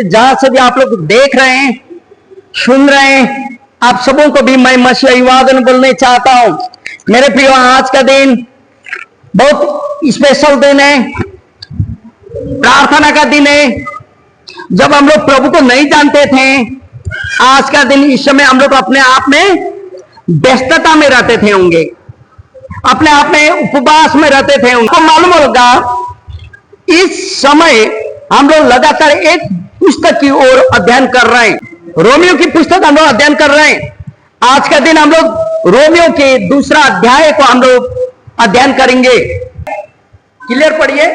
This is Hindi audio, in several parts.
से जहां से भी आप लोग देख रहे हैं, सुन रहे हैं, आप सबों को भी मैं मसीह अभिवादन बोलने चाहता हूं। मेरे प्रियो, आज का दिन बहुत स्पेशल दिन है, प्रार्थना का दिन है। जब हम लोग प्रभु को नहीं जानते थे, आज का दिन, इस समय हम लोग अपने आप में व्यस्तता में रहते थे होंगे, अपने आप में उपवास में रहते थे। उनको मालूम होगा इस समय हम लोग लगातार एक पुस्तक की ओर अध्ययन कर रहे हैं, रोमियो की पुस्तक हम लोग अध्ययन कर रहे हैं। आज का दिन हम लोग रोमियो के दूसरा अध्याय को हम लोग अध्ययन करेंगे। क्लियर पढ़िए।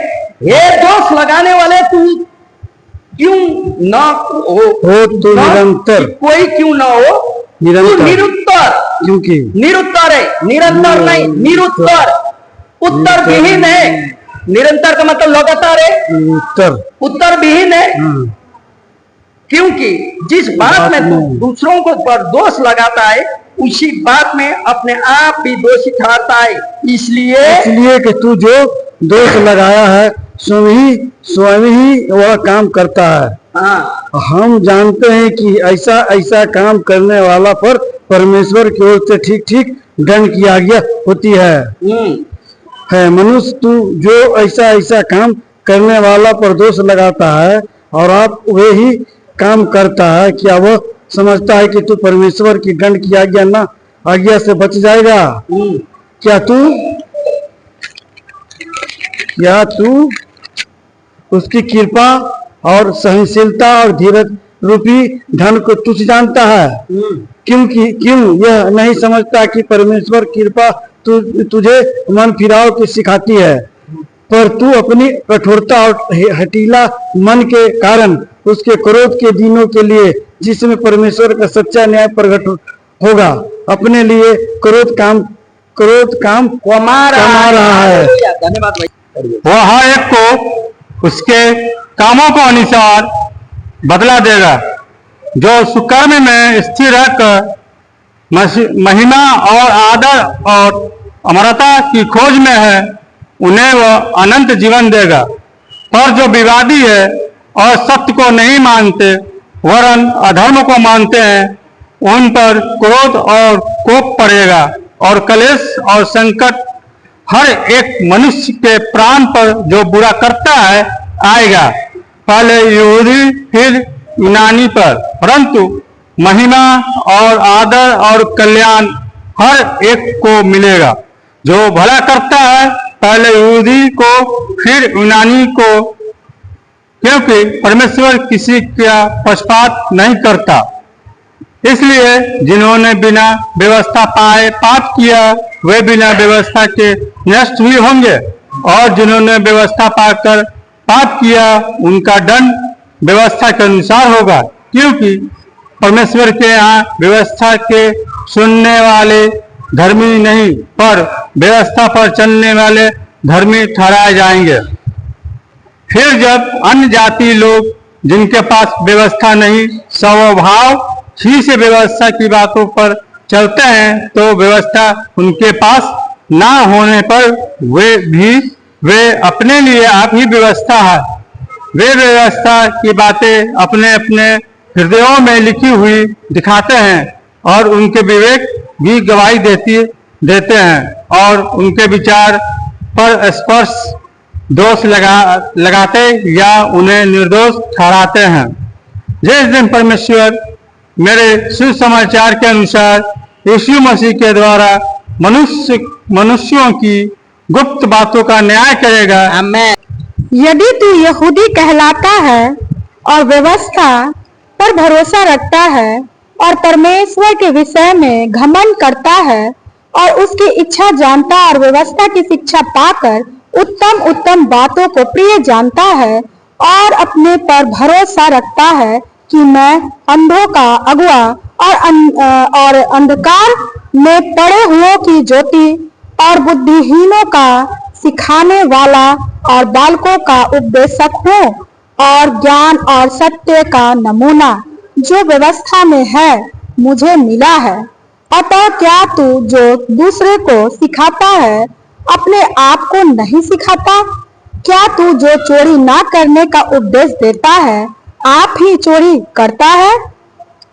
हे दोष लगाने वाले, तू क्यों ना हो तो निरंतर, कोई क्यों ना हो निरुत्तर, क्योंकि निरुत्तर है, निरंतर नहीं, निरुत्तर, उत्तर विहीन है। निरंतर का मतलब लगातार है, उत्तर विहीन है। क्योंकि जिस बात में तू दूसरों को पर दोष लगाता है, उसी बात में अपने आप भी दोषी ठहरता है। इसलिए कि तू जो दोष लगाया है स्वयं ही वह काम करता है। हाँ, हम जानते हैं कि ऐसा काम करने वाला पर परमेश्वर की ओर से ठीक दंड की आज्ञा होती है। मनुष्य, तू जो ऐसा काम करने वाला पर दोष लगाता है और आप वही काम करता है, क्या वह समझता है कि तू परमेश्वर की दंड की आज्ञा से बच जाएगा? क्या तू उसकी कृपा और सहनशीलता और धीरज रूपी धन को तुच्छ जानता है? क्यों यह नहीं समझता कि परमेश्वर कृपा तुझे मन फिराव की सिखाती है, पर तू अपनी कठोरता और हठीला मन के कारण उसके क्रोध के दिनों के लिए, जिसमें परमेश्वर का सच्चा न्याय प्रकट होगा, अपने लिए क्रोध काम कमा रहा है। धन्यवाद भाई। वह हर एक को उसके कामों को अनुसार बदला देगा। जो सुकर्म में स्थिर रहकर महिमा और आदर और अमरता की खोज में है, उन्हें वह अनंत जीवन देगा। पर जो विवादी है और सत्य को नहीं मानते वरन अधर्म को मानते हैं, उन पर क्रोध और कोप पड़ेगा और कलेश और संकट हर एक मनुष्य के प्राण पर जो बुरा करता है आएगा, पहले यहूदी फिर यूनानी पर। परंतु महिमा और आदर और कल्याण हर एक को मिलेगा जो भला करता है, पहले यहूदी को फिर यूनानी को, क्योंकि परमेश्वर किसी का पक्षपात नहीं करता। इसलिए जिन्होंने बिना व्यवस्था पाए पाप किया, वे बिना व्यवस्था के नष्ट भी होंगे, और जिन्होंने व्यवस्था पाकर पाप किया, उनका दंड व्यवस्था के अनुसार होगा। क्योंकि परमेश्वर के यहाँ व्यवस्था के सुनने वाले धर्मी नहीं, पर व्यवस्था पर चलने वाले धर्मी ठहराए जाएंगे। फिर जब अन्य जाति लोग जिनके पास व्यवस्था नहीं, स्वभाव ही से व्यवस्था की बातों पर चलते हैं, तो व्यवस्था उनके पास ना होने पर वे अपने लिए आप ही व्यवस्था है। वे व्यवस्था की बातें अपने अपने हृदयों में लिखी हुई दिखाते हैं, और उनके विवेक भी गवाही देते हैं, और उनके विचार पर स्पर्श दोष लगाते या उन्हें निर्दोष ठहराते हैं। जिस दिन परमेश्वर मेरे सुसमाचार के अनुसार यीशु मसीह के द्वारा मनुष्यों की गुप्त बातों का न्याय करेगा। यदि तू यहूदी कहलाता है और व्यवस्था पर भरोसा रखता है और परमेश्वर के विषय में घमंड करता है और उसकी इच्छा जानता और व्यवस्था की शिक्षा पाकर उत्तम बातों को प्रिय जानता है और अपने पर भरोसा रखता है कि मैं अंधों का अगुआ और अंधकार में पड़े हुओं की ज्योति और बुद्धिहीनों का सिखाने वाला और बालकों का उपदेशक हूँ और ज्ञान और सत्य का नमूना जो व्यवस्था में है मुझे मिला है। अतः क्या तू जो दूसरे को सिखाता है अपने आप को नहीं सिखाता? क्या तू जो चोरी ना करने का उपदेश देता है आप ही चोरी करता है?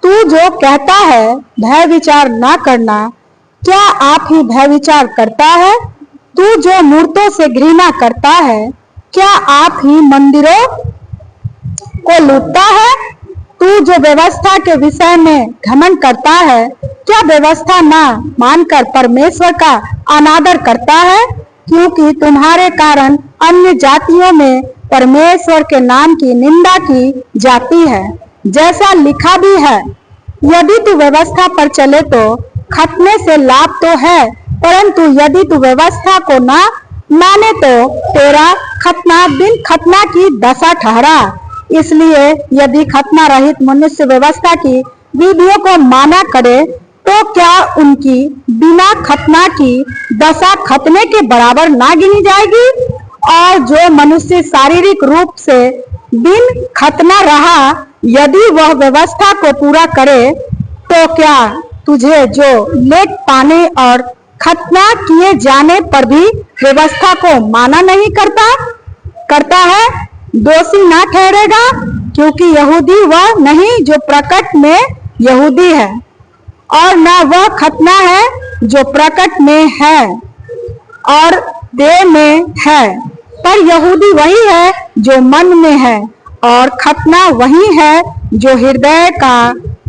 तू जो कहता है भय विचार ना करना, क्या आप ही भय विचार करता है? तू जो मूर्तों से घृणा करता है, क्या आप ही मंदिरों को लूटता है? तू जो व्यवस्था के विषय में घमंड करता है, क्या व्यवस्था ना मानकर परमेश्वर का अनादर करता है? क्योंकि तुम्हारे कारण अन्य जातियों में परमेश्वर के नाम की निंदा की जाती है। जैसा लिखा भी है, यदि तू व्यवस्था पर चले तो खतने से लाभ तो है, परंतु यदि तू व्यवस्था को ना माने तो तेरा खतना बिन खतना की दशा ठहरा। इसलिए यदि खतना रहित मनुष्य व्यवस्था की विधियों को माना करे तो क्या उनकी बिना खतना की दशा खतने के बराबर ना गिनी जाएगी? और जो मनुष्य शारीरिक रूप से बिन खतना रहा, यदि वह व्यवस्था को पूरा करे तो क्या तुझे जो लेख पाने और खतना किए जाने पर भी व्यवस्था को माना नहीं करता है, दोषी ना ठहरेगा? क्योंकि यहूदी वह नहीं जो प्रकट में यहूदी है, और न वह खतना है जो प्रकट में है और देह में है, पर यहूदी वही है जो मन में है, और खतना वही है जो हृदय का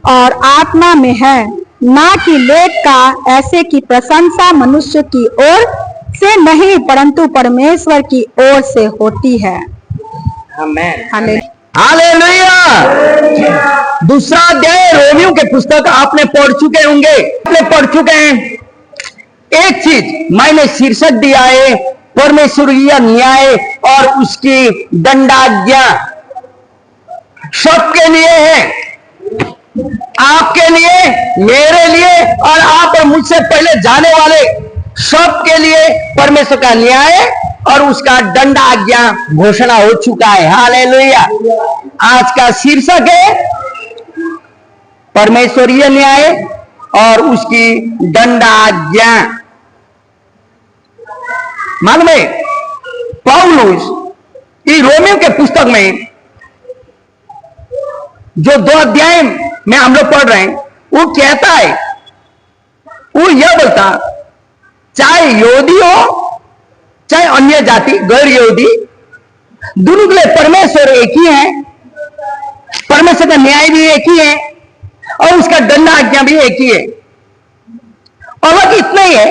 और आत्मा में है, ना कि लेख का। ऐसे की प्रशंसा मनुष्य की ओर से नहीं परंतु परमेश्वर की ओर से होती है। हालेलुया। दूसरा अध्याय रोमियों के पुस्तक आपने पढ़ चुके होंगे, आपने पढ़ चुके हैं। एक चीज मैंने शीर्षक दिया है, परमेश्वरीय न्याय और उसकी दंडाज्ञा सबके लिए है, आपके लिए, मेरे लिए और आप और मुझसे पहले जाने वाले सबके लिए परमेश्वर का न्याय और उसका दंड आज्ञा घोषणा हो चुका है। हालेलुया। आज का शीर्षक है परमेश्वरीय न्याय और उसकी दंड आज्ञा। मालूम है, पौलुस इस रोमियो के पुस्तक में जो 2 अध्याय में हम लोग पढ़ रहे हैं, वो कहता है, वो यह बोलता, चाहे यहूदी हो चाहे अन्य जाति गैर यहूदी, दोनों के लिए परमेश्वर एक ही है, परमेश्वर का न्याय भी एक ही है और उसका दंड आज्ञा भी एक ही है। और इतना ही है,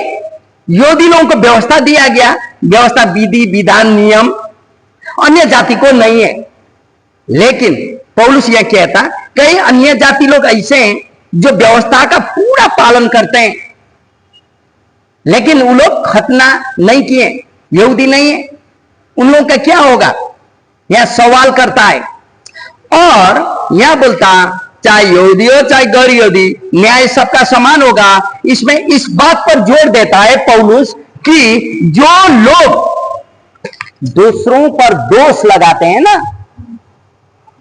यहूदी लोगों को व्यवस्था दिया गया, व्यवस्था विधि विधान नियम, अन्य जाति को नहीं है। लेकिन पौलुस यह कहता, कई अन्य जाति लोग ऐसे हैं जो व्यवस्था का पूरा पालन करते हैं, लेकिन वो लोग खतना नहीं किए, यहूदी नहीं है, उन लोगों का क्या होगा? यह सवाल करता है। और यह बोलता, चाहे यहूदी हो चाहे गैर यहूदी, न्याय सबका समान होगा। इसमें इस बात पर जोर देता है पौलुस कि जो लोग दूसरों पर दोष लगाते हैं ना,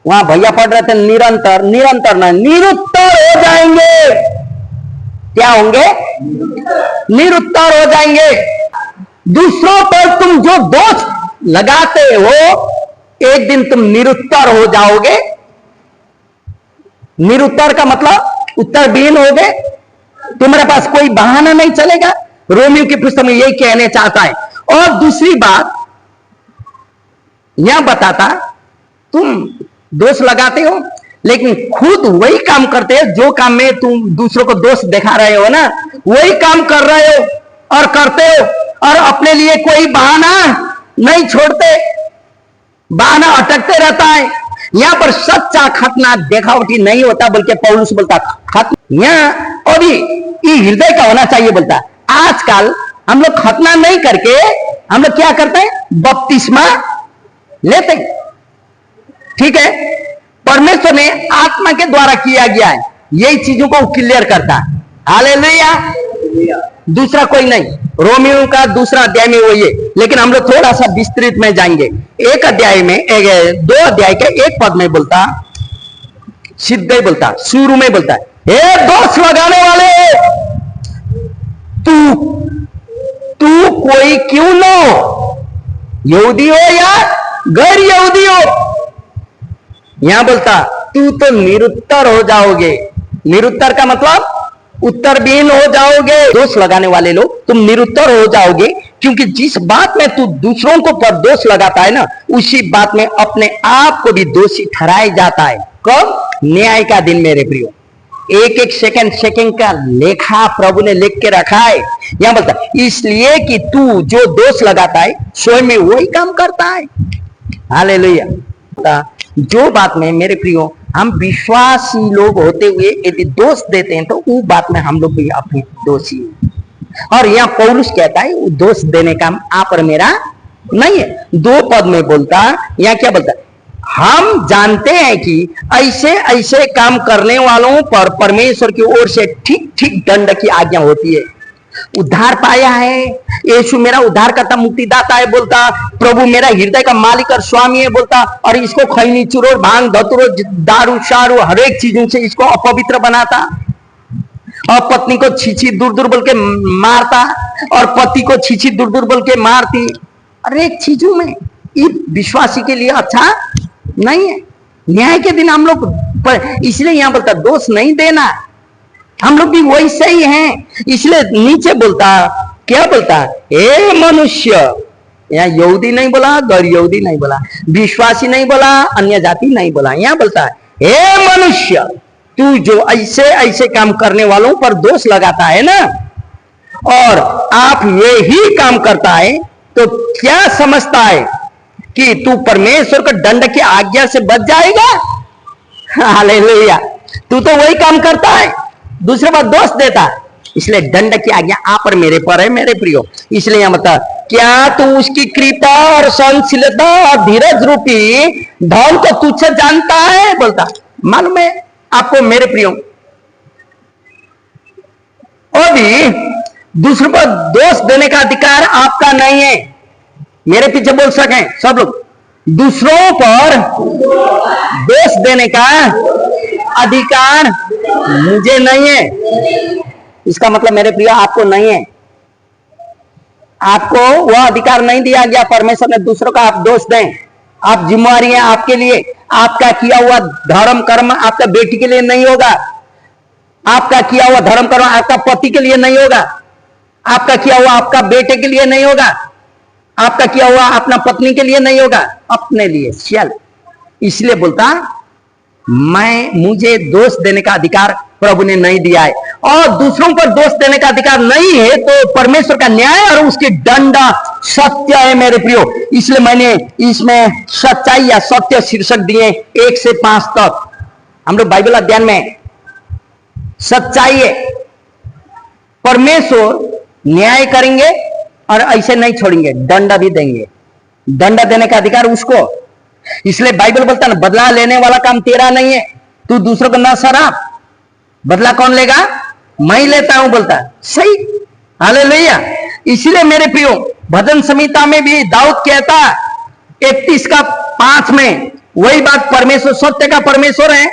वहां भैया पढ़ रहे थे निरंतर, निरंतर ना, निरुत्तर हो जाएंगे। क्या होंगे? निरुत्तर हो जाएंगे। दूसरों पर तुम जो दोष लगाते हो, एक दिन तुम निरुत्तर हो जाओगे। निरुत्तर का मतलब उत्तरविहीन हो गए, तुम्हारे पास कोई बहाना नहीं चलेगा। रोमियो की पुस्तक में यही कहने चाहता है। और दूसरी बात यह बताता, तुम दोष लगाते हो लेकिन खुद वही काम करते हो जो काम में तुम दूसरों को दोष दिखा रहे हो ना, वही काम कर रहे हो और करते हो, और अपने लिए कोई बहाना नहीं छोड़ते, बहाना अटकते रहता है। यहां पर सच्चा खतना देखावटी नहीं होता, बल्कि पौलुस बोलता खतना यहां अभी ये हृदय का होना चाहिए। बोलता आजकल हम लोग खतना नहीं करके हम लोग क्या करते हैं? बपतिस्मा लेते हैं। ठीक है, परमेश्वर ने आत्मा के द्वारा किया गया है, यही चीजों को क्लियर करता है। हालेलुया। दूसरा कोई नहीं। रोमियो का दूसरा अध्याय में वही है, लेकिन हम लोग थोड़ा सा विस्तृत में जाएंगे। एक अध्याय में 2 अध्याय के 1 पद में बोलता, सीधे बोलता, शुरू में बोलता है, हे दोष लगाने वाले, तू कोई क्यों न हो, यहूदी हो या गैर यहूदी हो, यहां बोलता तू तो निरुत्तर हो जाओगे। निरुत्तर का मतलब उत्तरविहीन हो जाओगे। दोष लगाने वाले लोग, तुम निरुत्तर हो जाओगे, क्योंकि जिस बात में तू दूसरों को पर दोष लगाता है ना, उसी बात में अपने आप को भी दोषी ठहराया जाता है। कब? न्याय का दिन मेरे प्रियो। एक एक सेकंड का लेखा प्रभु ने लिख के रखा है। यहां बोलता इसलिए कि तू जो दोष लगाता है स्वयं में वही काम करता है। हालेलुया। जो बात में मेरे प्रियो हम विश्वासी लोग होते हुए यदि दोष देते हैं तो वो बात में हम लोग भी अपने दोषी हैं। और यहाँ पौलुस कहता है वो दोष देने का आप और मेरा नहीं है। 2 पद में बोलता, यहाँ क्या बोलता, हम जानते हैं कि ऐसे ऐसे काम करने वालों पर परमेश्वर की ओर से ठीक ठीक दंड की आज्ञा होती है। उद्धार पाया है, यीशु मेरा उद्धार करता मुक्तिदाता है बोलता, प्रभु मेरा हृदय का मालिक और स्वामी है बोलता, और इसको खैनी चुरोर भांग धतुरो दारू शारू हर एक चीजों से इसको अपवित्र बनाता, और पत्नी को छीछी दूर दूर बोल के मारता, और पति को छीछी दूर दूर बोल के मारती। हर एक चीजों में ये विश्वासी के लिए अच्छा नहीं है। न्याय के दिन हम लोग, इसलिए यहां बोलता दोष नहीं देना, हम लोग भी वैसे ही हैं। इसलिए नीचे बोलता, क्या बोलता, ए मनुष्य, यहाँ यहूदी नहीं बोला, गैर यहूदी नहीं बोला, विश्वासी नहीं बोला, अन्य जाति नहीं बोला, यहाँ बोलता है ए मनुष्य, तू जो ऐसे ऐसे काम करने वालों पर दोष लगाता है ना, और आप ये ही काम करता है, तो क्या समझता है कि तू परमेश्वर के दंड की आज्ञा से बच जाएगा? हालेलुया। तू तो वही काम करता है, दूसरे पर दोष देता, इसलिए दंड की आज्ञा आप और मेरे पर है मेरे प्रियो। इसलिए यहां बता, क्या तू उसकी कृपा और सहनशीलता और धीरज रूपी धन को तुच्छ जानता है? बोलता, मालूम है आपको मेरे प्रियो, अभी दूसरे पर दोष देने का अधिकार आपका नहीं है। मेरे पीछे बोल सके सब लोग, दूसरों पर दोष देने का अधिकार मुझे नहीं है। इसका मतलब मेरे प्रिय आपको नहीं है, आपको वह अधिकार नहीं दिया गया परमेश्वर ने दूसरों का आप दोष दें। आप जिम्मेवारी है आपके लिए, आपका किया हुआ धर्म कर्म आपका बेटी के लिए नहीं होगा, आपका किया हुआ धर्म कर्म आपका पति के लिए नहीं होगा, आपका किया हुआ आपका बेटे के लिए नहीं होगा, आपका किया हुआ अपना पत्नी के लिए नहीं होगा, अपने लिए चल। इसलिए बोलता मुझे दोष देने का अधिकार प्रभु ने नहीं दिया है, और दूसरों पर दोष देने का अधिकार नहीं है, तो परमेश्वर का न्याय और उसकी दंड सत्य है मेरे प्रियो। इसलिए मैंने इसमें सच्चाई या सत्य शीर्षक दिए 1 से 5 तक। हम लोग बाइबल अध्ययन में सच्चाई है, परमेश्वर न्याय करेंगे और ऐसे नहीं छोड़ेंगे, दंड भी देंगे, दंड देने का अधिकार उसको। इसलिए बाइबल बोलता ना, बदला लेने वाला काम तेरा नहीं है, तू दूसरों को ना सराप, बदला कौन लेगा? मैं ही लेता हूं बोलता, सही। हालेलुया। इसलिए मेरे प्रियो भजन संहिता में भी दाऊद कहता 31:5 में वही बात, परमेश्वर सत्य का परमेश्वर है,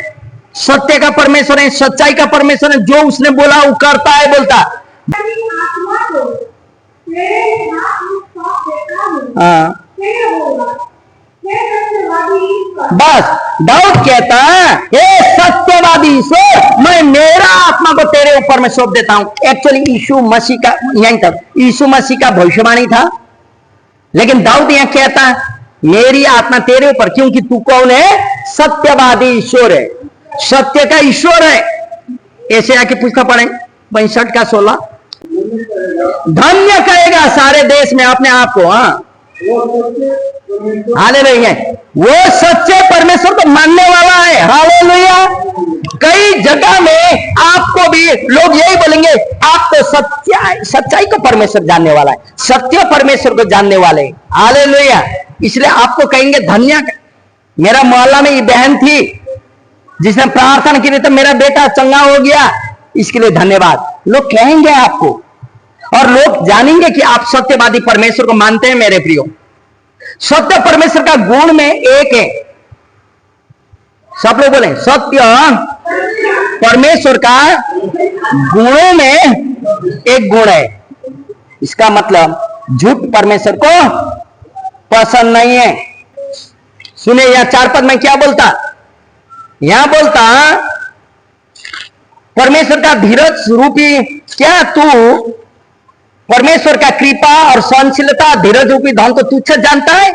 सत्य का परमेश्वर है, सच्चाई का परमेश्वर है, जो उसने बोला वो करता है बोलता। हाँ, बस दाऊद कहता है हे सत्यवादी सो मैं मेरा आत्मा को तेरे ऊपर में सौंप देता हूं। एक्चुअली यीशु मसीह का, यहीं तक यीशु मसीह का भविष्यवाणी था, लेकिन दाऊद यहां कहता है मेरी आत्मा तेरे ऊपर, क्योंकि तू कौन है? सत्यवादी ईश्वर है, सत्य का ईश्वर है। ऐसे आके पुस्तक पढ़े 65:16, धन्य कहेगा सारे देश में अपने आप को। हाँ, हालेलुया। वो सच्चे परमेश्वर को मानने वाला है। हालेलुया। कई जगह में आपको भी लोग यही बोलेंगे, आप तो सच्चाई को परमेश्वर जानने वाला है, सत्य परमेश्वर को जानने वाले। हालेलुया। इसलिए आपको कहेंगे धन्य। मेरा मोहल्ला में ये बहन थी जिसने प्रार्थना की तो मेरा बेटा चंगा हो गया, इसके लिए धन्यवाद, लोग कहेंगे आपको, और लोग जानेंगे कि आप सत्यवादी परमेश्वर को मानते हैं मेरे प्रियो। सत्य परमेश्वर का गुण में एक है, सब लोग बोले सत्य परमेश्वर का गुणों में एक गुण है। इसका मतलब झूठ परमेश्वर को पसंद नहीं है। सुने यह 4 पद में क्या बोलता, यहां बोलता परमेश्वर का धीरज रूपी, क्या तू परमेश्वर का कृपा और सहनशीलता धीरज रूपी धन को तुच्छ जानता है?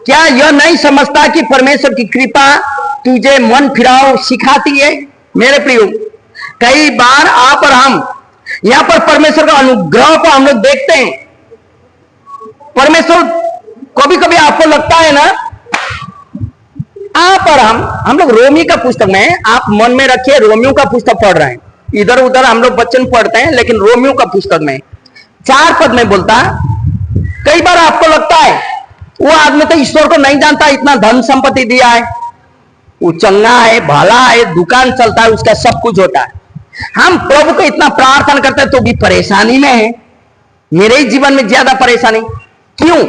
क्या यह नहीं समझता कि परमेश्वर की कृपा तुझे मन फिराव सिखाती है? मेरे प्रियो, कई बार आप और हम यहां पर परमेश्वर का अनुग्रह को हम लोग देखते हैं। परमेश्वर कभी कभी आपको लगता है ना, आप और हम लोग रोमी का पुस्तक में, आप मन में रखिए, रोमियो का पुस्तक पढ़ रहे हैं। इधर उधर हम लोग वचन पढ़ते हैं, लेकिन रोमियो का पुस्तक में 4 पद में बोलता, कई बार आपको लगता है वो आदमी तो ईश्वर को नहीं जानता, इतना धन संपत्ति दिया है, वो चंगा है, भला है, दुकान चलता है, उसका सब कुछ होता है। हम प्रभु को इतना प्रार्थना करते हैं तो भी परेशानी में है। मेरे ही जीवन में ज्यादा परेशानी क्यों?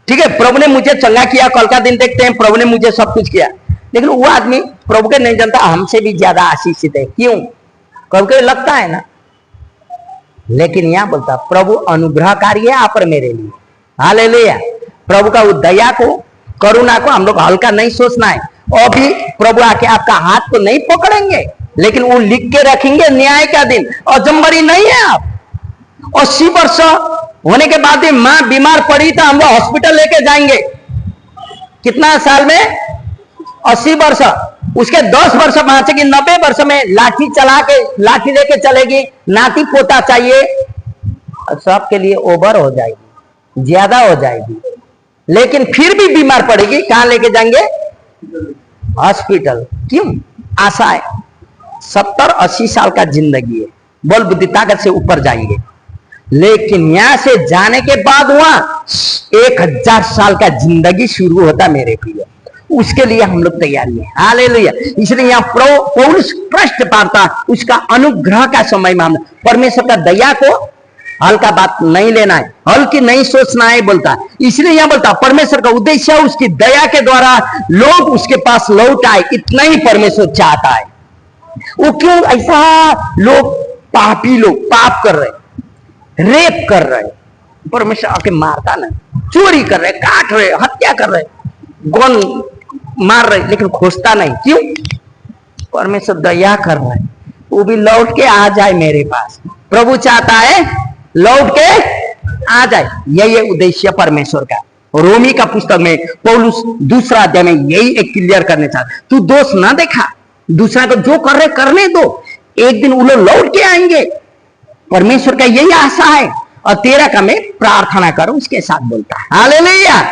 ठीक है, प्रभु ने मुझे चंगा किया, कल का दिन देखते हैं प्रभु ने मुझे सब कुछ किया, लेकिन वो आदमी प्रभु को नहीं जानता, हमसे भी ज्यादा आशीषित है। क्यों? कभी लगता है ना। लेकिन यहां बोलता प्रभु अनुग्रहकारी है आप और मेरे लिए। हालेलुया। प्रभु का दया को, करुणा को हम लोग हल्का नहीं सोचना है। और भी प्रभु आके आपका हाथ को नहीं पकड़ेंगे, लेकिन वो लिख के रखेंगे न्याय का दिन। और जमबरी नहीं है आप। 80 वर्ष होने के बाद मां बीमार पड़ी तो हम लोग हॉस्पिटल लेके जाएंगे। कितना साल में? 80 वर्ष। उसके 10 वर्ष बांचेगी, 90 वर्ष में लाठी चला के, लाठी लेके चलेगी, नाती पोता चाहिए, सबके लिए ओवर हो जाएगी, ज्यादा हो जाएगी, लेकिन फिर भी बीमार पड़ेगी। कहां लेके जाएंगे? हॉस्पिटल। क्यों? आशा है 70-80 साल का जिंदगी है, बल बुद्धि ताकत से ऊपर जाएंगे। लेकिन यहां से जाने के बाद वहां 1000 साल का जिंदगी शुरू होता मेरे प्रिय। उसके लिए हम लोग तैयारी है। हालेलुया। इसलिए यहाँ पौलुस प्रश्न पाता, उसका अनुग्रह का समय में हम परमेश्वर का दया को हल्का बात नहीं लेना है, हल्की नहीं सोचना है बोलता। इसलिए यहां बोलता परमेश्वर का उद्देश्य उसकी दया के द्वारा लोग उसके पास लौट आए, इतना ही परमेश्वर चाहता है। वो क्यों ऐसा? लोग पापी लोग पाप कर रहे, रेप कर रहे, परमेश्वर आके मारता नहीं, चोरी कर रहे, काट रहे, हत्या कर रहे, गन मार रहे, लेकिन खोजता नहीं। क्यों? परमेश्वर दया कर रहा है, वो भी लौट के आ जाए मेरे पास। प्रभु चाहता है लौट के आ जाए। यही उद्देश्य परमेश्वर का। रोमी का पुस्तक में पौलुस 2 अध्याय में यही एक क्लियर करने चाहता, तू दोष ना देखा, दूसरा को जो कर रहे करने दो, एक दिन वो लोग लौट के आएंगे। परमेश्वर का यही आशा है। और तेरा का मैं प्रार्थना करो उसके साथ बोलता है। हालेलुया।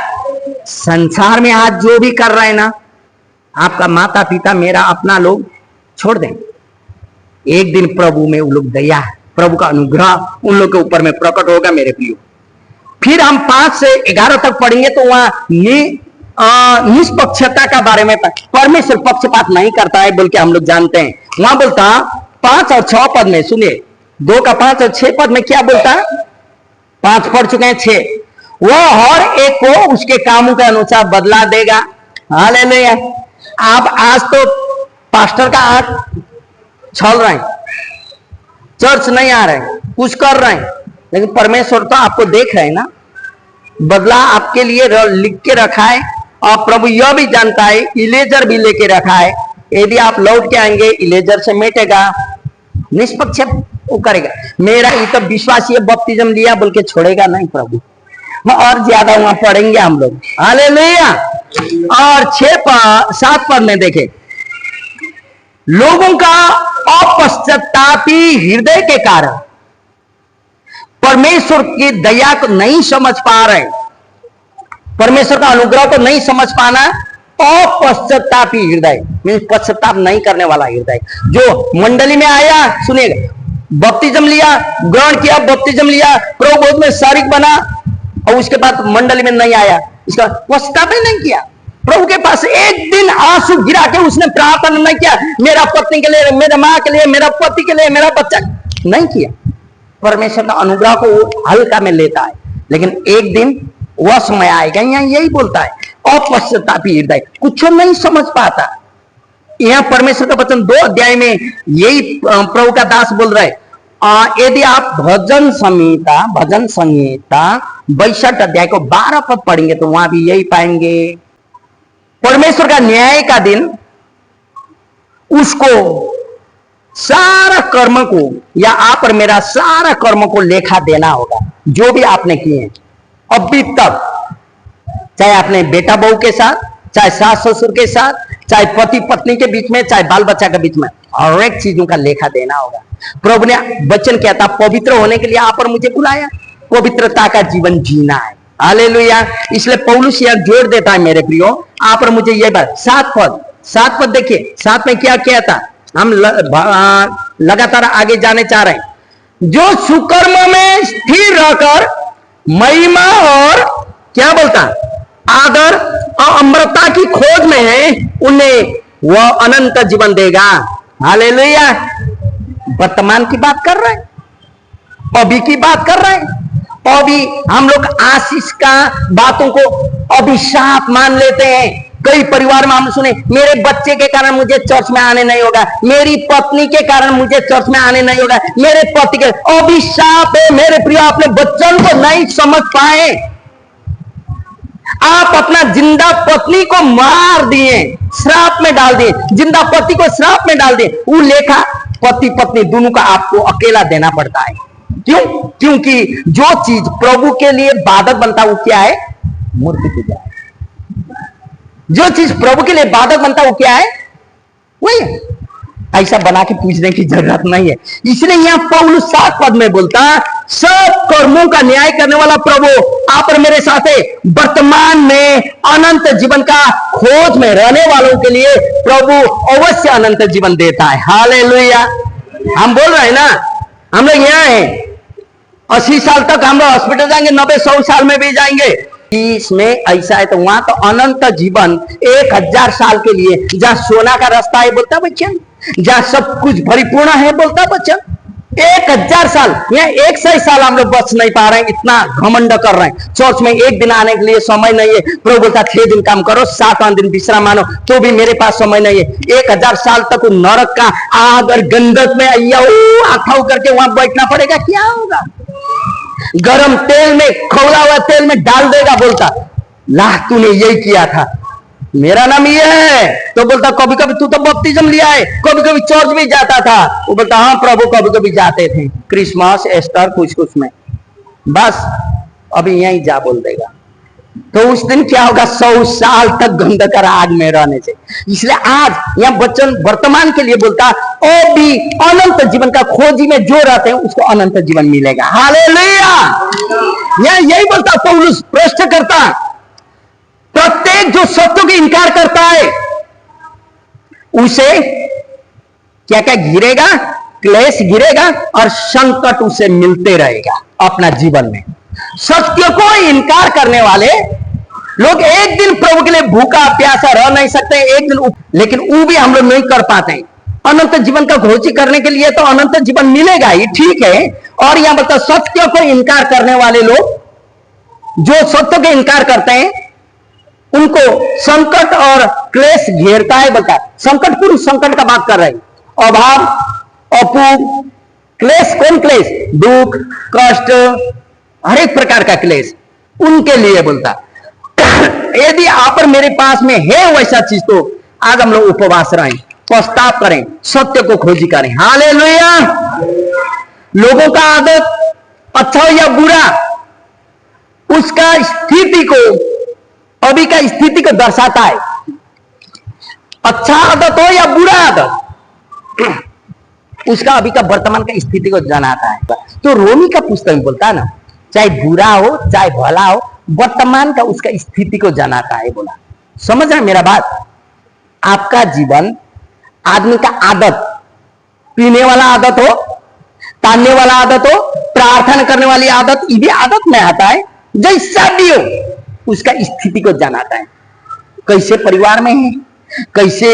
संसार में आज जो भी कर रहे हैं ना, आपका माता पिता मेरा अपना लोग छोड़ दें, एक दिन प्रभु में वो लोग दया, प्रभु का अनुग्रह उन लोग के ऊपर में प्रकट होगा मेरे प्रियो। फिर हम 5 से 11 तक पढ़ेंगे तो वहां निष्पक्षता का बारे में, परमेश्वर पक्षपात नहीं करता है बोल के हम लोग जानते हैं। वहां बोलता 5 और 6 पद में, सुनिए 2 का 5 और 6 पद में क्या बोलता? 5 पढ़ चुके हैं, 6, वह हर एक को उसके कामों के अनुसार बदला देगा। हालेलुया। आप आज तो पास्टर का हाथ छल रहे हैं, चर्च नहीं आ रहे हैं, कुछ कर रहे हैं, लेकिन परमेश्वर तो आपको देख रहे हैं ना, बदला आपके लिए लिख के रखा है। और प्रभु यह भी जानता है, इलेजर भी लेके रखा है, यदि आप लौट के आएंगे इलेजर से मिटेगा, निष्पक्ष वो करेगा। मेरा ये तो विश्वासी बपतिस्म लिया बोल के छोड़ेगा नहीं प्रभु। और ज्यादा वहां पढ़ेंगे हम लोग। हालेलुया। और 7 पद में देखे, लोगों का अपश्चातापी हृदय के कारण परमेश्वर की दया को नहीं समझ पा रहे, परमेश्वर का अनुग्रह को नहीं समझ पाना। अपश्चातापी हृदय मीन्स पश्चाताप नहीं करने वाला हृदय, जो मंडली में आया, सुनिएगा, बपतिस्म लिया, ग्रहण किया, बपतिस्म लिया, प्रभु गोद में शारीरिक बना, और उसके बाद मंडली में नहीं आया, इसका पश्चाताप ही नहीं किया। प्रभु के पास एक दिन आंसू गिरा के उसने प्रार्थना नहीं किया, मेरा पत्नी के लिए, मेरे माँ के लिए, मेरा पति के लिए, मेरा बच्चा, नहीं किया। परमेश्वर का अनुग्रह को वो हल्का में लेता है, लेकिन एक दिन वह समय आएगा, यहाँ यही बोलता है अपश्चातापी हृदय, कुछ नहीं समझ पाता। यहाँ परमेश्वर का वचन 2 अध्याय में यही प्रभु का दास बोल रहे। यदि आप भजन संहिता 62 अध्याय को 12 पद पढ़ेंगे तो वहां भी यही पाएंगे। परमेश्वर का न्याय का दिन उसको सारा कर्म को या आप और मेरा सारा कर्म को लेखा देना होगा, जो भी आपने किए अभी तक, चाहे आपने बेटा बहू के साथ, चाहे सास ससुर के साथ, चाहे पति पत्नी के बीच में, चाहे बाल बच्चा के बीच में, हर एक चीजों का लेखा देना होगा। प्रभु ने वचन क्या था, पवित्र होने के लिए आप और मुझे बुलाया, पवित्रता का जीवन जीना है। हालेलुया। इसलिए पौलुस यह जोड़ देता है मेरे प्रियो, आप और मुझे यह बात। 7 पद देखिए, 7 में क्या किया था, हम लगातार आगे जाने चाह रहे हैं। जो सुकर्म में स्थिर रहकर महिमा और क्या बोलता, आदर और अमरता की खोज में है, उन्हें वह अनंत जीवन देगा। हालेलुया। वर्तमान की बात कर रहे हैं, अभी की बात कर रहे हैं। अभी हम लोग आशीष का बातों को अभिशाप मान लेते हैं। कई परिवार में हम सुने, मेरे बच्चे के कारण मुझे चर्च में आने नहीं होगा, मेरी पत्नी के कारण मुझे चर्च में आने नहीं होगा, मेरे पति के अभिशाप है। मेरे प्रिय, अपने बच्चों को नहीं समझ पाए, आप अपना जिंदा पत्नी को मार दिए, श्राप में डाल दिए, जिंदा पति को श्राप में डाल दिए। वो लेखा पति पत्नी दोनों का आपको अकेला देना पड़ता है। क्यों? क्योंकि जो चीज प्रभु के लिए बाधक बनता वो क्या है, मूर्ति पूजा है। जो चीज प्रभु के लिए बाधक बनता वो क्या है, वही। ऐसा बना के पूछने की जरूरत नहीं है। इसलिए यहां पौलुस 7 पद में बोलता, सब कर्मों का न्याय करने वाला प्रभु आप और मेरे साथ है। वर्तमान में अनंत जीवन का खोज में रहने वालों के लिए प्रभु अवश्य अनंत जीवन देता है। हालेलुया। हम बोल रहे हैं ना, हम लोग यहाँ हैं, 80 साल तक हम लोग हॉस्पिटल जाएंगे, 90-100 साल में भी जाएंगे। इसमें ऐसा है तो वहां तो अनंत जीवन 1000 साल के लिए, जहां सोना का रास्ता है बोलता बच्चन, जहां सब कुछ परिपूर्ण है बोलता बच्चन, 1000 साल। यहाँ 100 साल हम लोग बच नहीं पा रहे हैं, इतना घमंड कर रहे हैं। चर्च में एक दिन आने के लिए समय नहीं है। प्रभु बोलता 6 दिन काम करो, 7वां दिन विश्राम मानो, तो भी मेरे पास समय नहीं है। 1000 साल तक नरक का आग और गंधक में आखा करके वहां बैठना पड़ेगा। क्या होगा? गरम तेल में, खौला हुआ तेल में डाल देगा। बोलता लाह तूने यही किया था, मेरा नाम ये है। तो बोलता कभी कभी तू तो बपतिस्म लिया है, कभी कभी चर्च भी जाता था। वो बोलता हाँ प्रभु कभी कभी जाते थे, क्रिसमस एस्टर कुछ कुछ में, बस अभी यहीं जा बोल देगा। तो उस दिन क्या होगा? 100 साल तक गंधकर आग में रहने से। इसलिए आज यहां बच्चन वर्तमान के लिए बोलता, ओ भी अनंत जीवन का खोजी में जो रहते हैं उसको अनंत जीवन मिलेगा। हालेलुया। यहां यही बोलता पौलुस, प्रश्न करता, प्रत्येक जो सत्य की इनकार करता है उसे क्या क्या गिरेगा? क्लेश गिरेगा और संकट उसे मिलते रहेगा अपना जीवन में। सत्य को इनकार करने वाले लोग एक दिन प्रभु के लिए भूखा प्यासा रह नहीं सकते, एक दिन लेकिन वो भी हम लोग नहीं कर पाते हैं। अनंत जीवन का घोषित करने के लिए तो अनंत जीवन मिलेगा ही, ठीक है। और यहां बता, सत्य को इनकार करने वाले लोग, जो सत्य को इनकार करते हैं उनको संकट और क्लेश घेरता है। बता संकट, पूर्व संकट का बात कर रहे हैं, अभाव, अपूर्व क्लेश। कौन क्लेश? दुख, कष्ट, हर एक प्रकार का क्लेश उनके लिए बोलता। यदि आप और मेरे पास में है वैसा चीज, तो आज हम लोग उपवास रहें, पश्चाताप करें, सत्य को खोजी करें। हालेलुया। लोगों का आदत अच्छा या बुरा, उसका स्थिति को, अभी का स्थिति को दर्शाता है। अच्छा आदत हो या बुरा आदत, उसका अभी का वर्तमान का स्थिति को जनाता है। तो रोमी का पुस्तक में बोलता है ना, चाहे बुरा हो चाहे भला हो, वर्तमान का उसका स्थिति को जनाता है। बोला समझ रहे मेरा बात? आपका जीवन, आदमी का आदत, पीने वाला आदत हो, तानने वाला आदत हो, प्रार्थना करने वाली आदत, ये भी आदत में आता है। जैसा भी हो उसका स्थिति को जनाता है। कैसे परिवार में है, कैसे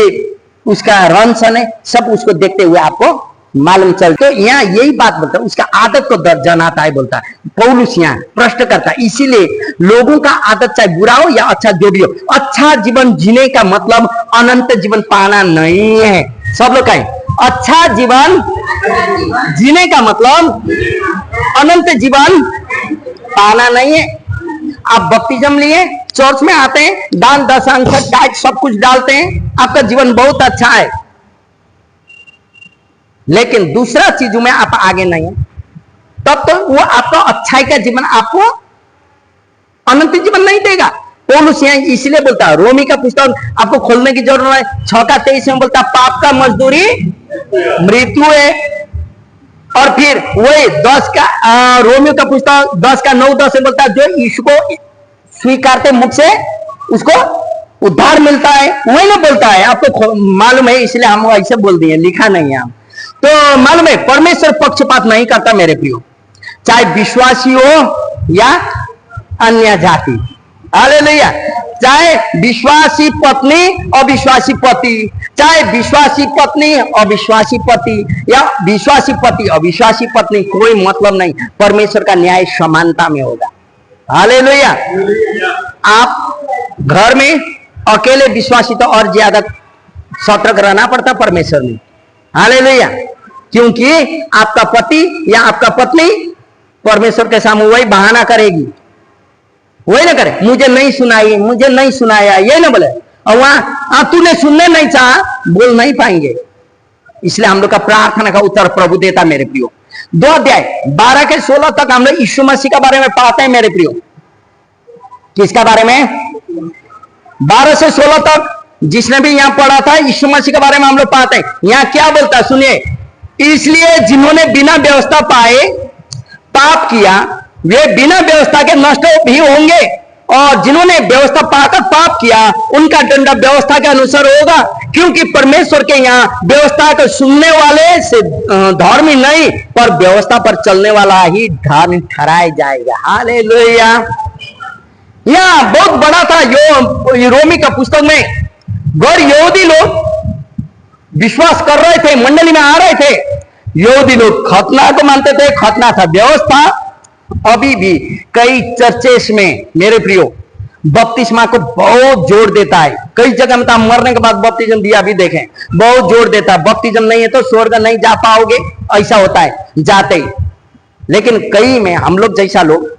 उसका रन सन है, सब उसको देखते हुए आपको मालूम चलते। तो यहाँ यही बात बोलता है, उसका आदत को जनाता है। बोलता है पौलुस यहाँ प्रश्न करता है। इसीलिए लोगों का आदत चाहे बुरा हो या अच्छा, जो भी हो, अच्छा जीवन जीने का मतलब अनंत जीवन पाना नहीं है। सब लोग कहें अच्छा जीवन जीने का मतलब अनंत जीवन पाना नहीं है। आप बपतिस्म लिए, चर्च में आते हैं, दान दशांश टाइप सब कुछ डालते हैं, आपका जीवन बहुत अच्छा है, लेकिन दूसरा चीजों में आप आगे नहीं है, तब तो वो आपका अच्छाई का जीवन आपको अनंत जीवन नहीं देगा। पौलुस यहाँ इसलिए बोलता है, रोमी का पुस्तक आपको खोलने की जरूरत है, 6:23 में बोलता है पाप का मजदूरी मृत्यु है। और फिर वही 10 का रोमियो का पुस्तक 10:9-10 में बोलता है जो यीशु को स्वीकारते मुख से उसको उद्धार मिलता है। वही ना बोलता है, आपको मालूम है, इसलिए हम ऐसे बोल दिए, लिखा नहीं है। तो मालूम है परमेश्वर पक्षपात नहीं करता मेरे प्रियो, चाहे विश्वासी हो या अन्य जाति। हालेलुया। चाहे विश्वासी पत्नी अविश्वासी पति, चाहे विश्वासी पत्नी अविश्वासी पति या विश्वासी पति अविश्वासी पत्नी, कोई मतलब नहीं, परमेश्वर का न्याय समानता में होगा। हालेलुया। आप घर में अकेले विश्वासी तो और ज्यादा सतर्क रहना पड़ता परमेश्वर में। हालेलुया। क्योंकि आपका पति या आपका पत्नी परमेश्वर के सामने वही बहाना करेगी, वही ना करे, मुझे नहीं सुनाई, मुझे नहीं सुनाया, ये ना बोले, और वहां तूने सुनने नहीं चाहा, बोल नहीं पाएंगे। इसलिए हम लोग का प्रार्थना का उत्तर प्रभु देता मेरे प्रियो। 2 अध्याय 12 के 16 तक हम लोग यीशु मसीह के बारे में पढ़ते हैं मेरे प्रियो। किसका बारे में? 12 से 16 तक जिसने भी यहां पढ़ा था यीशु मसीह के बारे में हम लोग पाते हैं। यहां क्या बोलता है सुनिए, इसलिए जिन्होंने बिना व्यवस्था पाए पाप किया वे बिना व्यवस्था के नष्ट भी होंगे, और जिन्होंने व्यवस्था पाकर पाप किया उनका दंड व्यवस्था के अनुसार होगा, क्योंकि परमेश्वर के यहाँ व्यवस्था को सुनने वाले से धर्मी नहीं पर व्यवस्था पर चलने वाला ही धर्मी ठहराया जाएगा। हालेलुया। यहाँ बहुत बड़ा था यो रोमी का पुस्तक में, गैर यहूदी लोग विश्वास कर रहे थे, मंडली में आ रहे थे। यहूदी लोग खतना को मानते थे, खतना था व्यवस्था। अभी भी कई चर्चेस में मेरे प्रियो बपतिस्मा को बहुत जोर देता है। कई जगह में तो मरने के बाद बपतिस्म दिया भी देखें, बहुत जोर देता है, बपतिस्म नहीं है तो स्वर्ग नहीं जा पाओगे, ऐसा होता है जाते ही। लेकिन कई में हम लोग जैसा लोग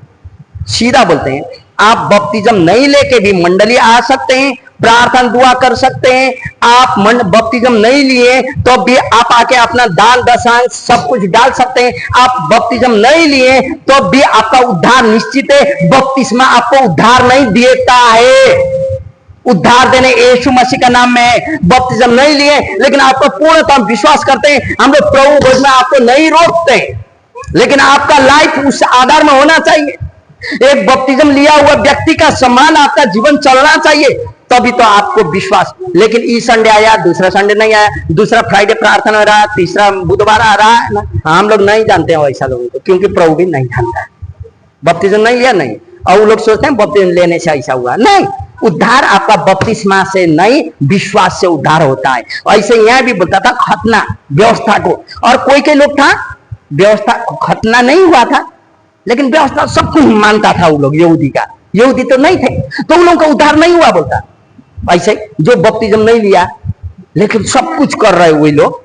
सीधा बोलते हैं, आप बपतिस्म नहीं लेके भी मंडली आ सकते हैं, प्रार्थना दुआ कर सकते हैं। आप बपतिस्म नहीं लिए तो भी आप आके अपना दान दशांश सब कुछ डाल सकते हैं। आप बपतिस्म नहीं लिए तो भी आपका उद्धार निश्चित है। बपतिस्मा आपको उद्धार नहीं देता है, उद्धार देने यीशु मसीह का नाम में है। बपतिस्म नहीं लिए लेकिन आपका पूर्णतः विश्वास करते हैं, हम लोग प्रभु भोज में आपको नहीं रोकते, लेकिन आपका लाइफ उस आधार में होना चाहिए। एक बपतिस्म लिया हुआ व्यक्ति का समान आपका जीवन चलना चाहिए, तभी तो आपको विश्वास। लेकिन इस संडे आया, दूसरा संडे नहीं आया, दूसरा फ्राइडे प्रार्थना हो रहा, तीसरा बुधवार आ रहा है ना, हम लोग नहीं जानते हैं वैसा लोगों को, क्योंकि प्रभु भी नहीं जानता है। बपतिस्म नहीं लिया नहीं, और वो लोग सोचते हैं बपतिस्म लेने से ऐसा हुआ नहीं। उद्धार आपका बपतिस्मा से नहीं विश्वास से उद्धार होता है। ऐसे यहाँ भी बोलता था खतना व्यवस्था को, और कोई कोई लोग था व्यवस्था खतना नहीं हुआ था लेकिन व्यवस्था सब कुछ मानता था वो लोग। यहूदी तो नहीं थे तो उन लोगों का उद्धार नहीं हुआ बोलता। ऐसे जो बपतिस्म नहीं लिया लेकिन सब कुछ कर रहे वही लोग,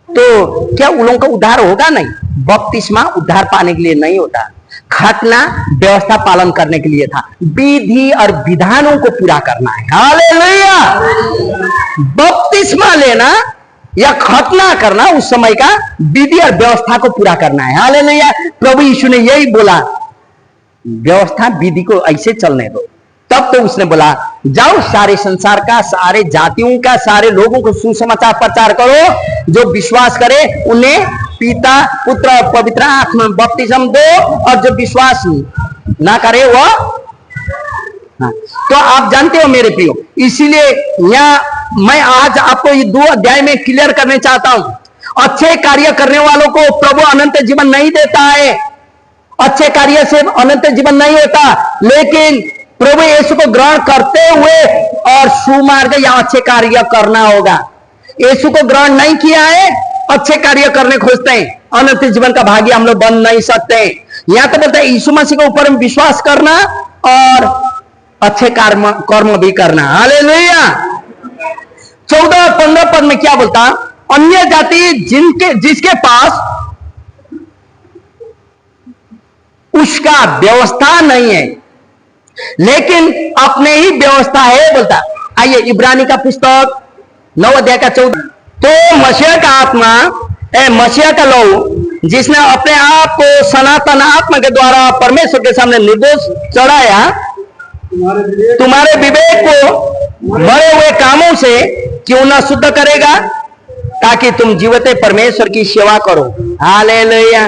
तो क्या उन लोगों का उद्धार होगा? नहीं। बपतिस्मा उद्धार पाने के लिए नहीं होता, खतना व्यवस्था पालन करने के लिए था, विधि और विधानों को पूरा करना है। हालेलुया। बपतिस्मा लेना या खतना करना उस समय का विधि और व्यवस्था को पूरा करना है। हालेलुया। प्रभु यीशु ने यही बोला, व्यवस्था विधि को ऐसे चलने दो। तब तो उसने बोला जाओ सारे संसार का, सारे जातियों का, सारे लोगों को सुसमाचार प्रचार करो, जो विश्वास करे उन्हें पिता पुत्र और पवित्र आत्मा में बपतिस्म दो, और जो विश्वास ना करे वो तो आप जानते हो मेरे प्रियो। इसीलिए यहाँ मैं आज आपको ये 2 अध्याय में क्लियर करने चाहता हूं, अच्छे कार्य करने वालों को प्रभु अनंत जीवन नहीं देता है। अच्छे कार्य से अनंत जीवन नहीं होता, लेकिन प्रभु यीशु को ग्रहण करते हुए और सुमार्ग या अच्छे कार्य करना होगा। यीशु को ग्रहण नहीं किया है, अच्छे कार्य करने खोजते हैं, अनंत जीवन का भागी हम लोग बन नहीं सकते। यहां तो बोलते हैं यीशु मसीह के ऊपर में विश्वास करना और अच्छे कर्म भी करना। हालेलुया। 14 और 15 पद में क्या बोलता? अन्य जाति जिसके पास उसका व्यवस्था नहीं है लेकिन अपने ही व्यवस्था है बोलता। आइए इब्रानी का पुस्तक 9 अध्याय का 14। तो मसीह का आत्मा मसीहा का लहू जिसने अपने आप को सनातन आत्मा के द्वारा परमेश्वर के सामने निर्दोष चढ़ाया, तुम्हारे विवेक को बड़े हुए कामों से क्यों ना शुद्ध करेगा, ताकि तुम जीवते परमेश्वर की सेवा करो। हालेलुया।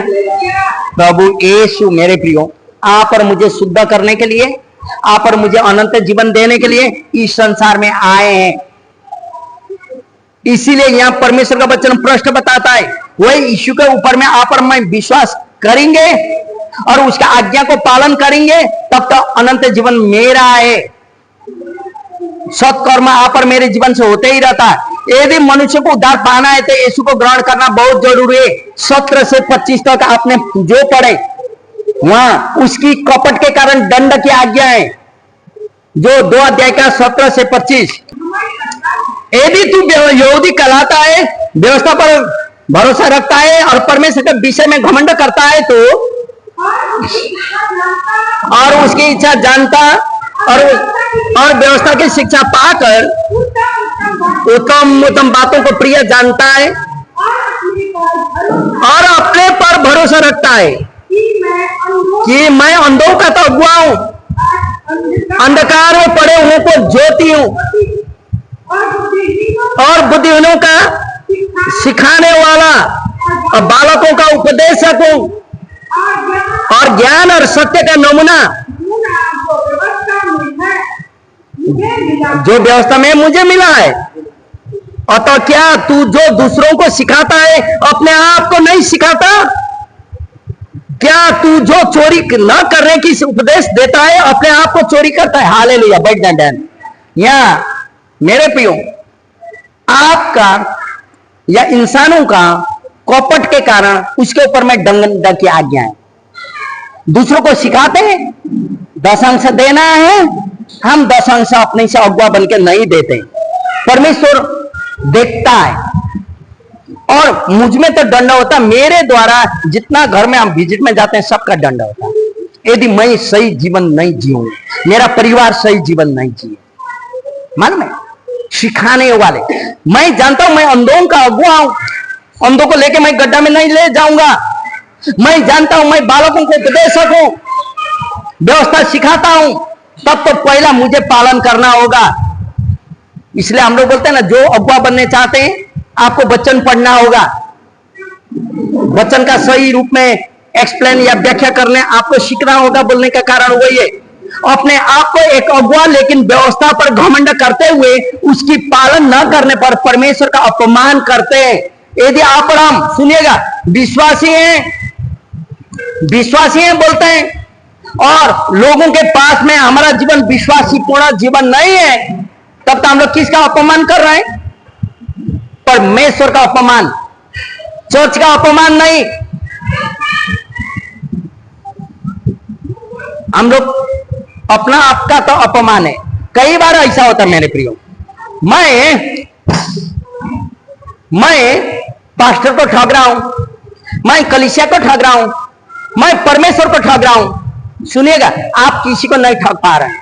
प्रभु यीशु मेरे प्रियो, आप और मुझे शुद्ध करने के लिए, आप और मुझे अनंत जीवन देने के लिए इस संसार में आए हैं। इसीलिए यहां परमेश्वर का वचन प्रश्न बताता है, वही यीशु के ऊपर में आप और मैं विश्वास करेंगे और उसका आज्ञा को पालन करेंगे, तब तो अनंत जीवन मेरा है। सत्कर्म आप और मेरे जीवन से होते ही रहता है। यदि मनुष्य को उद्धार पाना है तो यीशु को ग्रहण करना बहुत जरूरी है। 17 से 25 तक आपने जो पढ़े वहां उसकी कपट के कारण दंड की आज्ञा है, जो 2 अध्याय का 17 से 25। यदि तू यहूदी कहलाता है, व्यवस्था पर भरोसा रखता है और परमेश्वर के विषय में घमंड करता है, तो और उसकी इच्छा जानता और व्यवस्था की शिक्षा पाकर उत्तम उत्तम बातों को प्रिय जानता है और अपने पर भरोसा रखता है कि मैं अंधों का तो अगुआ हूं, अंधकार में पड़े हुओं को ज्योति हूं और बुद्धिहीनों का सिखाने वाला और बालकों का उपदेशक हूं और ज्ञान और सत्य का नमूना जो व्यवस्था में मुझे मिला है। और तो क्या तू जो दूसरों को सिखाता है अपने आप को नहीं सिखाता? क्या तू जो चोरी न करने की उपदेश देता है अपने आप को चोरी करता है? हालेलुया। बैठ जाए। यहाँ मेरे प्रियो, आपका या इंसानों का कपट के कारण उसके ऊपर में दंड की आज्ञा है। दूसरों को सिखाते हैं, दशांश देना है, हम दशांश अपने से अगुआ बन के नहीं देते। परमेश्वर देखता है और मुझ में तो दंड होता है, मेरे द्वारा जितना घर में हम विजिट में जाते हैं सबका दंड होता है। यदि मैं सही जीवन नहीं जीऊं, मेरा परिवार सही जीवन नहीं जिए, मान में सिखाने वाले, मैं जानता हूं मैं अंधों का अगुआ हूं, अंधों को लेके मैं गड्ढा में नहीं ले जाऊंगा। मैं जानता हूं मैं बालकों को उपदेशक हूं, व्यवस्था सिखाता हूं, तब तो पहला मुझे पालन करना होगा। इसलिए हम लोग बोलते हैं ना, जो अगुआ बनने चाहते हैं आपको वचन पढ़ना होगा, वचन का सही रूप में एक्सप्लेन या व्याख्या करने आपको सीखना होगा। बोलने का कारण वही है, अपने आप को एक अगुआ लेकिन व्यवस्था पर घमंड करते हुए उसकी पालन न करने पर परमेश्वर का अपमान करते हैं। यदि आप और हम सुनिएगा विश्वासी हैं बोलते हैं और लोगों के पास में हमारा जीवन विश्वासी पूर्ण जीवन नहीं है, तब तो हम लोग किसका अपमान कर रहे हैं? परमेश्वर का अपमान, चर्च का अपमान नहीं। हम लोग अपना आपका तो अपमान है। कई बार ऐसा होता है मेरे प्रियो, मैं पास्टर को ठग रहा हूं, मैं कलीसिया को ठग रहा हूं, मैं परमेश्वर को ठग रहा हूं। सुनिएगा, आप किसी को नहीं ठग पा रहे हैं।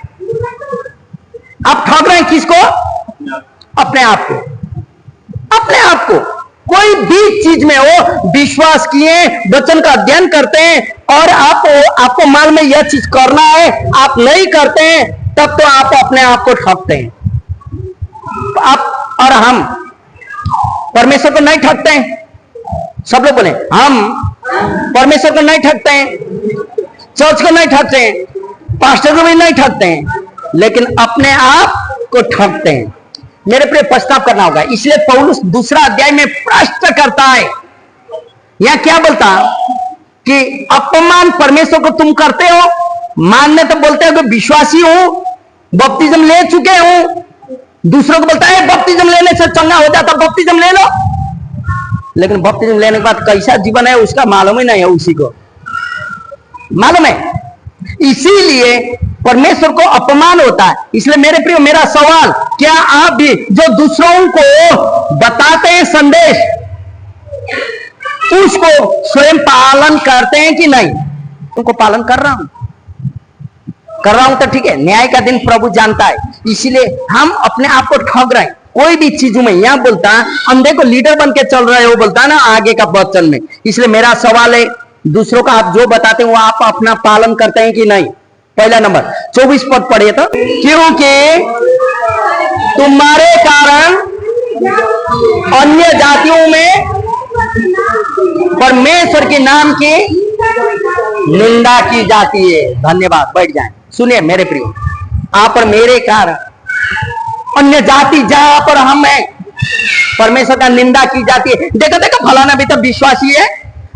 आप ठग रहे हैं किसको? अपने आप को। अपने आप को कोई भी चीज में हो, विश्वास किए, वचन का अध्ययन करते हैं और आपको माल में यह चीज करना है, आप नहीं करते हैं, तब तो आप अपने आप को ठगते हैं। आप और हम परमेश्वर को नहीं ठगते हैं। सब लोग बोले हम परमेश्वर को नहीं ठगते हैं, चर्च को नहीं ठगते हैं, पास्टर को भी नहीं ठगते हैं, लेकिन अपने आप को ठगते हैं। मेरे पे पश्चाताप करना होगा। इसलिए पौलुस 2 अध्याय में प्रश्न करता है, यहां क्या बोलता कि अपमान परमेश्वर को तुम करते हो। मानने तो बोलते हो कि विश्वासी हूं, बपतिस्म ले चुके हूं, दूसरों को बोलता है बपतिस्म लेने से चंगा हो जाता, बपतिस्म ले लो, लेकिन बपतिस्म लेने के बाद कैसा जीवन है उसका मालूम ही नहीं है, उसी को मालूम है। इसीलिए परमेश्वर को अपमान होता है। इसलिए मेरे प्रिय, मेरा सवाल, क्या आप भी जो दूसरों को बताते हैं संदेश, उसको स्वयं पालन करते हैं कि नहीं? उनको पालन कर रहा हूं तो ठीक है, न्याय का दिन प्रभु जानता है। इसीलिए हम अपने आप को ठग रहे हैं। कोई भी चीजों में, यहाँ बोलता अंधे को लीडर बन के चल रहे हो, बोलता है ना आगे का वचन में। इसलिए मेरा सवाल है, दूसरों का आप जो बताते हैं वो आप अपना पालन करते हैं कि नहीं? पहला नंबर 24 पद पढ़िए तो, क्योंकि तुम्हारे कारण अन्य जातियों में परमेश्वर के नाम की निंदा की जाती है। धन्यवाद, बैठ जाएं। सुनिए मेरे प्रियो, आप और मेरे कारण अन्य जाति जहां पर हम हैं परमेश्वर का निंदा की जाती है। देखो देखो फलाना भी तो विश्वासी है,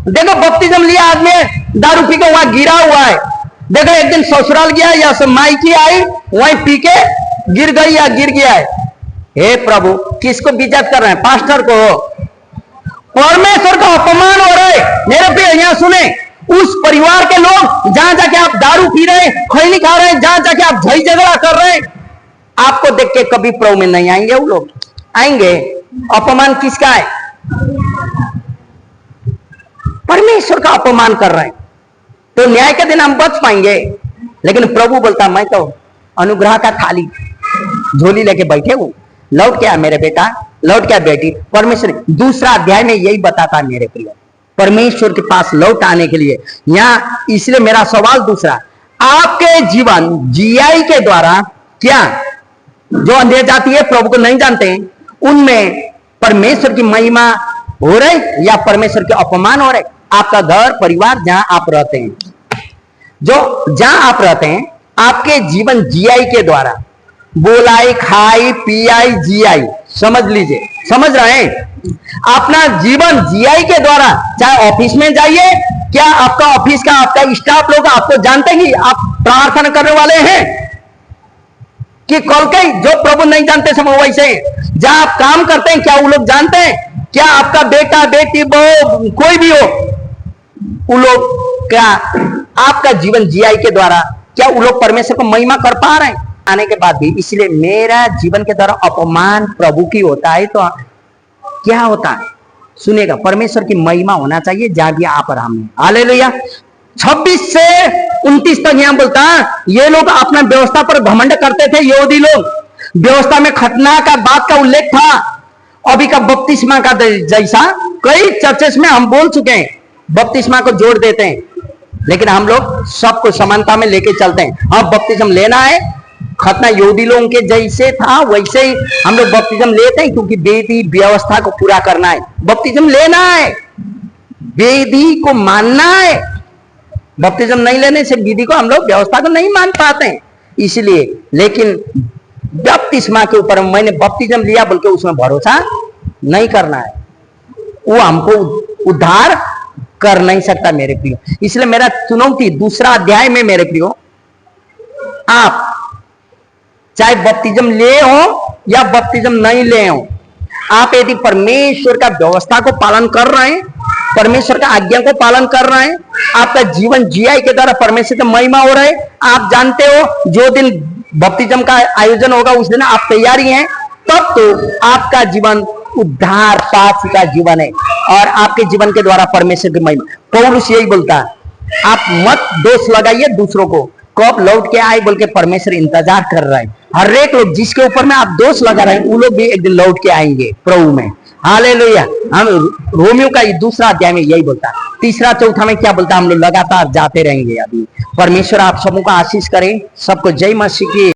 देखो बपतिस्म लिया आदमी दारू पी के वहां गिरा हुआ है, देखो एक दिन ससुराल गया या मायकी आई वहीं पी के गिर गई या गिर गया है। हे प्रभु, किसको बेइज्जत कर रहे हैं? पास्टर को। परमेश्वर का अपमान हो रहा है। मेरे प्रिय यहाँ सुने, उस परिवार के लोग जहां जाके आप दारू पी रहे हैं, खैनी खा रहे हैं, जहां जाके आप झई झगड़ा कर रहे हैं, आपको देख के कभी प्रभु में नहीं आएंगे। वो लोग आएंगे। अपमान किसका है? परमेश्वर का अपमान कर रहे हैं। तो न्याय के दिन हम बच पाएंगे। लेकिन प्रभु बोलता मैं तो अनुग्रह का थाली झोली लेके बैठे हूं, लौट क्या मेरे बेटा, लौट क्या बेटी। परमेश्वर दूसरा अध्याय में यही बताता है मेरे प्रिय, परमेश्वर के पास लौट आने के लिए। यहाँ इसलिए मेरा सवाल दूसरा, आपके जीवन जीआई के द्वारा क्या जो अंधे जाति है प्रभु को नहीं जानते हैं, उनमें परमेश्वर की महिमा हो रही या परमेश्वर के अपमान हो रहे? आपका घर परिवार जहां आप रहते हैं, जो जहां आप रहते हैं, आपके जीवन जीआई के द्वारा, बोलाई खाई पियाई जीआई, समझ लीजिए, समझ रहे हैं? अपना जीवन जीआई के द्वारा, चाहे ऑफिस में जाइए, क्या आपका ऑफिस का आपका स्टाफ लोग आपको जानते हैं कि आप प्रार्थना करने वाले हैं कि कल के जो प्रभु नहीं जानते सब वैसे? जहां आप काम करते हैं क्या वो लोग जानते हैं? क्या आपका बेटा बेटी बहू कोई भी हो, वो लोग क्या आपका जीवन जीआई के द्वारा क्या वो लोग परमेश्वर को महिमा कर पा रहे हैं? आने के बाद भी। इसलिए मेरा जीवन के द्वारा अपमान प्रभु की होता है तो क्या होता है? सुनेगा, परमेश्वर की महिमा होना चाहिए जहां भी आप और हम हैं। हालेलुया। 26 से 29 तक यहां बोलता है, ये लोग अपना व्यवस्था पर घमंड करते थे। यहूदी लोग व्यवस्था में खतना का बात का उल्लेख था, अभी का बपतिस्मा का जैसा कई चर्चेस में हम बोल चुके हैं, बपतिस्मा को जोड़ देते हैं, लेकिन हम लोग सबको समानता में लेके चलते हैं। हाँ, बपतिस्म लेना है, खतना यहूदी लोगों के जैसे था वैसे ही हम लोग बपतिस्म लेते हैं, क्योंकि वेदी व्यवस्था को पूरा करना है, बपतिस्म लेना है, वेदी को मानना है। बपतिस्म नहीं लेने से विधि को हम लोग व्यवस्था को नहीं मान पाते हैं। इसलिए लेकिन बपतिस्मा के ऊपर मैंने बपतिस्म लिया बोल के उसमें भरोसा नहीं करना है, वो हमको उद्धार कर नहीं सकता मेरे प्रियो। इसलिए मेरा चुनौती दूसरा अध्याय में मेरे प्रियो, आप चाहे बपतिस्म ले हो या बपतिस्म नहीं ले हो, आप यदि परमेश्वर का व्यवस्था को पालन कर रहे हैं, परमेश्वर का आज्ञा को पालन कर रहे हैं, आपका जीवन जीआई के द्वारा परमेश्वर की महिमा हो रहा है। आप जानते हो जो दिन बपतिस्म का आयोजन होगा उस दिन आप तैयारी हैं, तब तो आपका जीवन उद्धार पा चुका जीवन है और आपके जीवन के द्वारा परमेश्वर की महिमा। पौलुस यही बोलता है, आप मत दोष लगाइए दूसरों को, कब लौट के आए बोल के परमेश्वर इंतजार कर रहा है। हर एक लोग जिसके ऊपर में आप दोष लगा रहे हैं वो लोग भी एक दिन लौट के आएंगे प्रभु में। हालेलुया। हम रोमियो का दूसरा अध्याय में यही बोलता है। तीसरा चौथा में क्या बोलता है? हम लोग लगातार जाते रहेंगे। अभी परमेश्वर आप सबों का आशीष करें। सबको जय मसीह की।